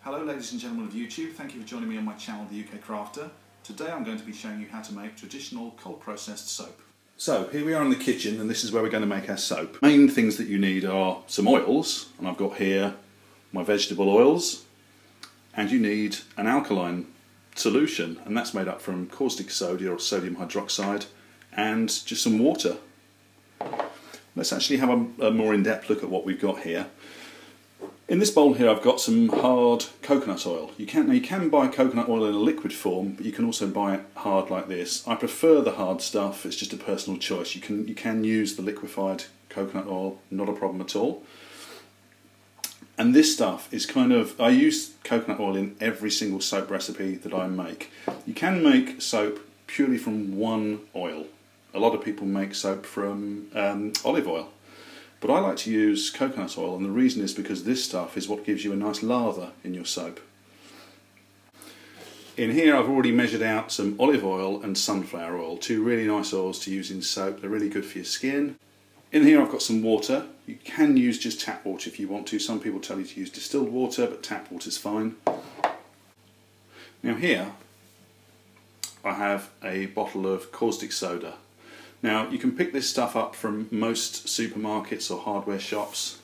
Hello ladies and gentlemen of YouTube, thank you for joining me on my channel The UK Crafter. Today I'm going to be showing you how to make traditional cold processed soap. So here we are in the kitchen and this is where we're going to make our soap. Main things that you need are some oils, and I've got here my vegetable oils, and you need an alkaline solution, and that's made up from caustic soda or sodium hydroxide and just some water. Let's actually have a more in-depth look at what we've got here. In this bowl here I've got some hard coconut oil. You can buy coconut oil in a liquid form, but you can also buy it hard like this. I prefer the hard stuff, it's just a personal choice. You can use the liquefied coconut oil, not a problem at all. And this stuff is I use coconut oil in every single soap recipe that I make. You can make soap purely from one oil. A lot of people make soap from olive oil. But I like to use coconut oil, and the reason is because this stuff is what gives you a nice lather in your soap. In here I've already measured out some olive oil and sunflower oil, two really nice oils to use in soap. They're really good for your skin. In here I've got some water. You can use just tap water if you want to. Some people tell you to use distilled water, but tap water is fine. Now here I have a bottle of caustic soda. Now you can pick this stuff up from most supermarkets or hardware shops.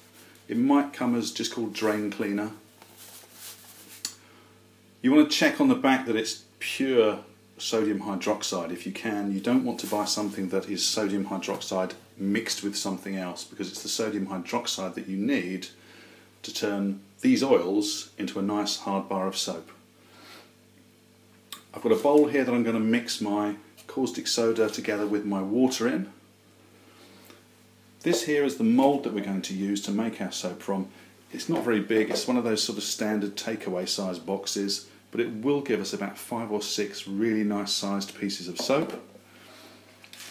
It might come as just called drain cleaner. You want to check on the back that it's pure sodium hydroxide if you can. You don't want to buy something that is sodium hydroxide mixed with something else, because it's the sodium hydroxide that you need to turn these oils into a nice hard bar of soap. I've got a bowl here that I'm going to mix my caustic soda together with my water in. This here is the mould that we're going to use to make our soap from. It's not very big, it's one of those sort of standard takeaway size boxes, but it will give us about 5 or 6 really nice sized pieces of soap.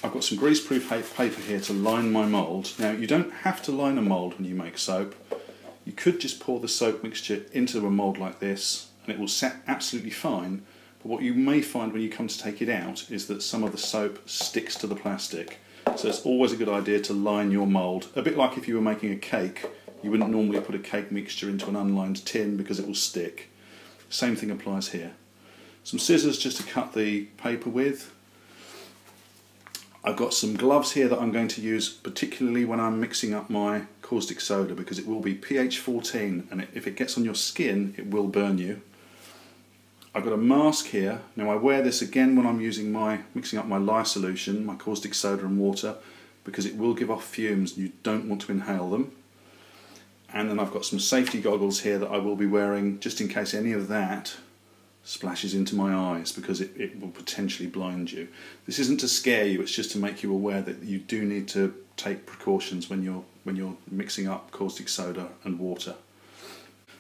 I've got some greaseproof paper here to line my mould. Now you don't have to line a mould when you make soap. You could just pour the soap mixture into a mould like this and it will set absolutely fine. But what you may find when you come to take it out is that some of the soap sticks to the plastic. So it's always a good idea to line your mould. A bit like if you were making a cake, you wouldn't normally put a cake mixture into an unlined tin because it will stick. Same thing applies here. Some scissors just to cut the paper with. I've got some gloves here that I'm going to use particularly when I'm mixing up my caustic soda, because it will be pH 14 and if it gets on your skin it will burn you. I've got a mask here. Now I wear this again when I'm mixing up my lye solution, my caustic soda and water, because it will give off fumes and you don't want to inhale them. And then I've got some safety goggles here that I will be wearing just in case any of that splashes into my eyes, because it will potentially blind you. This isn't to scare you, it's just to make you aware that you do need to take precautions when you're mixing up caustic soda and water.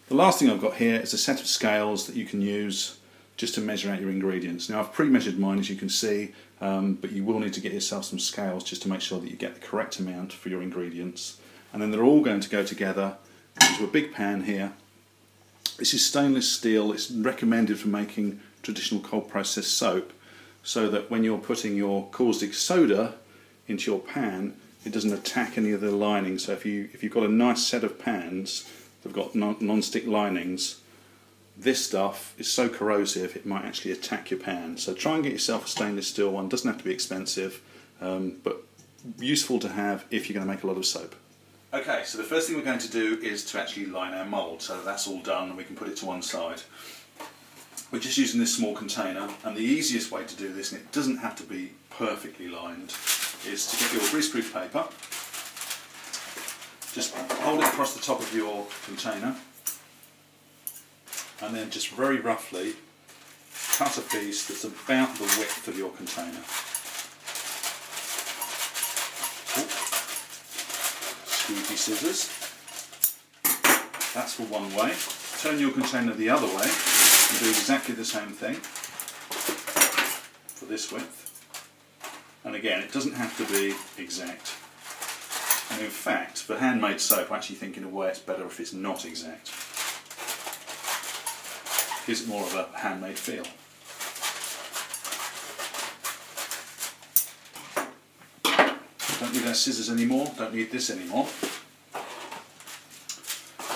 The last thing I've got here is a set of scales that you can use just to measure out your ingredients. Now I've pre-measured mine, as you can see, but you will need to get yourself some scales just to make sure that you get the correct amount for your ingredients. And then they're all going to go together into a big pan here. This is stainless steel. It's recommended for making traditional cold processed soap, so that when you're putting your caustic soda into your pan, it doesn't attack any of the linings. So if you've got a nice set of pans that have got non-stick linings, this stuff is so corrosive it might actually attack your pan. So try and get yourself a stainless steel one. Doesn't have to be expensive, but useful to have if you're going to make a lot of soap. Okay, so the first thing we're going to do is to actually line our mould. So that's all done and we can put it to one side. We're just using this small container, and the easiest way to do this, and it doesn't have to be perfectly lined, is to get your greaseproof paper. Just hold it across the top of your container, and then just very roughly cut a piece that's about the width of your container. Squeaky scissors. That's for one way. Turn your container the other way and do exactly the same thing for this width. And again, it doesn't have to be exact. And in fact, for handmade soap, I actually think in a way it's better if it's not exact. Gives it more of a handmade feel. Don't need our scissors anymore, don't need this anymore.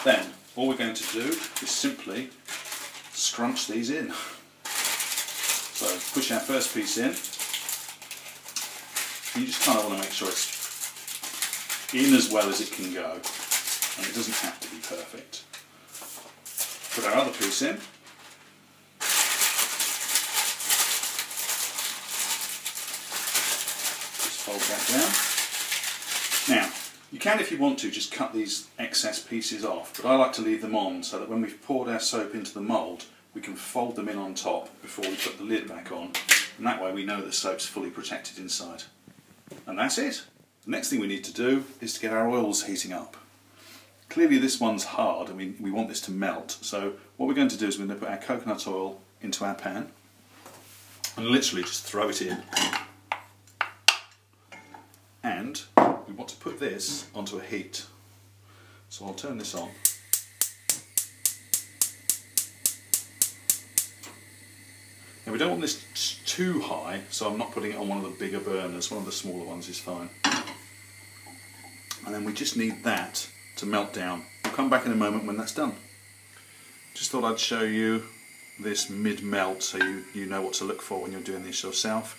Then all we're going to do is simply scrunch these in. So push our first piece in. You just kind of want to make sure it's in as well as it can go, and it doesn't have to be perfect. Put our other piece in. Just fold that down. Now, you can, if you want to, just cut these excess pieces off, but I like to leave them on so that when we've poured our soap into the mould, we can fold them in on top before we put the lid back on, and that way we know the soap's fully protected inside. And that's it. The next thing we need to do is to get our oils heating up. Clearly this one's hard and we want this to melt, so what we're going to do is we're going to put our coconut oil into our pan and literally just throw it in. And we want to put this onto a heat. So I'll turn this on. Now we don't want this too high, so I'm not putting it on one of the bigger burners, one of the smaller ones is fine. And then we just need that to melt down. We'll come back in a moment when that's done. Just thought I'd show you this mid-melt so you know what to look for when you're doing this yourself.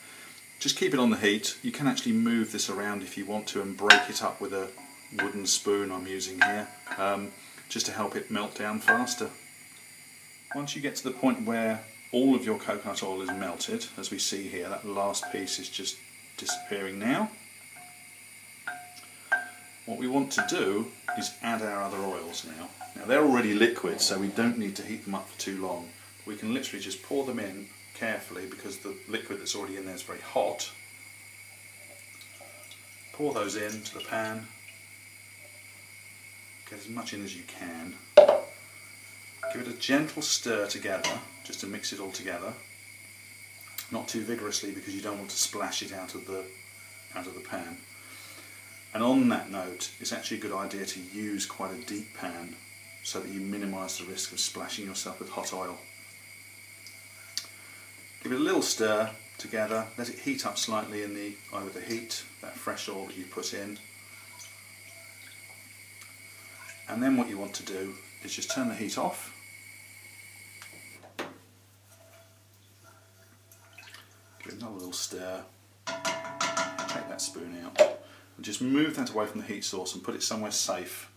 Just keep it on the heat. You can actually move this around if you want to and break it up with a wooden spoon I'm using here, just to help it melt down faster. Once you get to the point where all of your coconut oil is melted, as we see here, that last piece is just disappearing now. What we want to do is add our other oils now. Now they're already liquid, so we don't need to heat them up for too long. We can literally just pour them in carefully because the liquid that's already in there is very hot. Pour those into the pan. Get as much in as you can. Give it a gentle stir together, just to mix it all together. Not too vigorously because you don't want to splash it out of the pan. And on that note, it's actually a good idea to use quite a deep pan so that you minimise the risk of splashing yourself with hot oil. Give it a little stir together, let it heat up slightly in either the heat, that fresh oil that you put in. And then what you want to do is just turn the heat off. Give it another little stir. Take that spoon out. And just move that away from the heat source and put it somewhere safe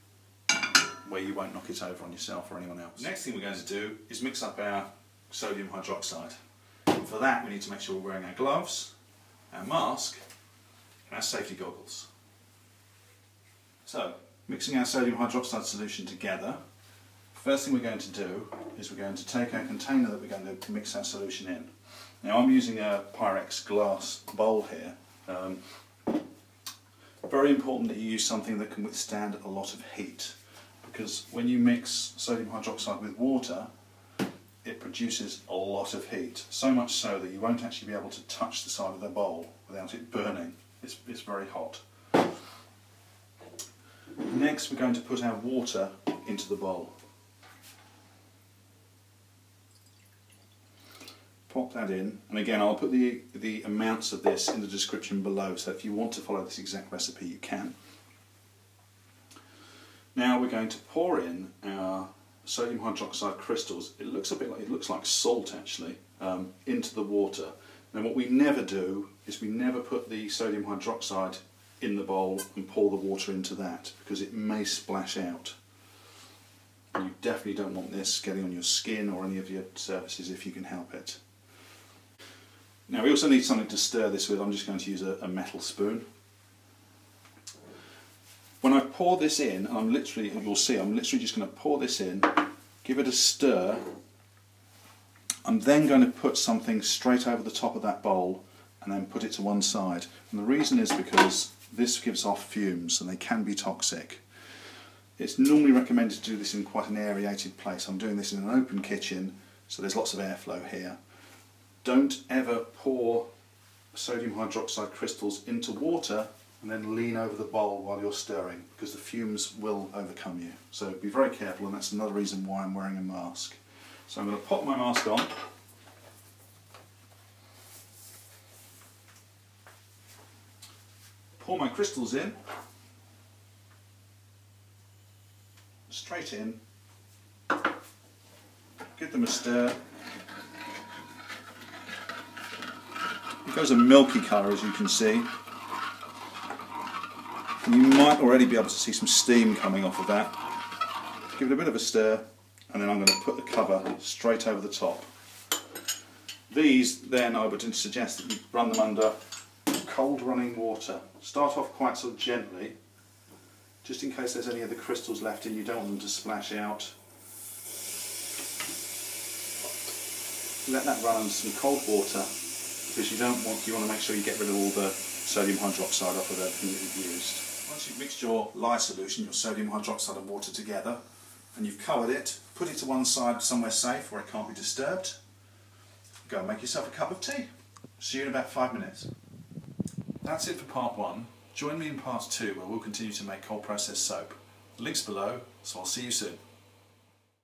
where you won't knock it over on yourself or anyone else. Next thing we're going to do is mix up our sodium hydroxide. And for that we need to make sure we're wearing our gloves, our mask and our safety goggles. So, mixing our sodium hydroxide solution together, first thing we're going to do is we're going to take our container that we're going to mix our solution in. Now I'm using a Pyrex glass bowl here. Very important that you use something that can withstand a lot of heat, because when you mix sodium hydroxide with water it produces a lot of heat, so much so that you won't actually be able to touch the side of the bowl without it burning. It's very hot. Next we're going to put our water into the bowl. Pop that in, and again I'll put the amounts of this in the description below, so if you want to follow this exact recipe you can. Now we're going to pour in our sodium hydroxide crystals. It looks like salt actually, into the water. Now what we never do is we never put the sodium hydroxide in the bowl and pour the water into that, because it may splash out. You definitely don't want this getting on your skin or any of your surfaces if you can help it. Now we also need something to stir this with. I'm just going to use a metal spoon. When I pour this in, you'll see I'm literally just going to pour this in, give it a stir. I'm then going to put something straight over the top of that bowl and then put it to one side. And the reason is because this gives off fumes and they can be toxic. It's normally recommended to do this in quite an aerated place. I'm doing this in an open kitchen, so there's lots of airflow here. Don't ever pour sodium hydroxide crystals into water and then lean over the bowl while you're stirring, because the fumes will overcome you. So be very careful, and that's another reason why I'm wearing a mask. So I'm going to pop my mask on. Pour my crystals in. Straight in. Give them a stir. It goes a milky colour, as you can see. And you might already be able to see some steam coming off of that. Give it a bit of a stir, and then I'm going to put the cover straight over the top. These, then, I would suggest that you run them under cold running water. Start off quite sort of gently, just in case there's any of the crystals left and you don't want them to splash out. Let that run under some cold water, because you want to make sure you get rid of all the sodium hydroxide off of everything that you've used. Once you've mixed your lye solution, your sodium hydroxide and water together, and you've covered it, put it to one side somewhere safe where it can't be disturbed. Go and make yourself a cup of tea. See you in about 5 minutes. That's it for part 1. Join me in part 2 where we'll continue to make cold process soap. Links below, so I'll see you soon.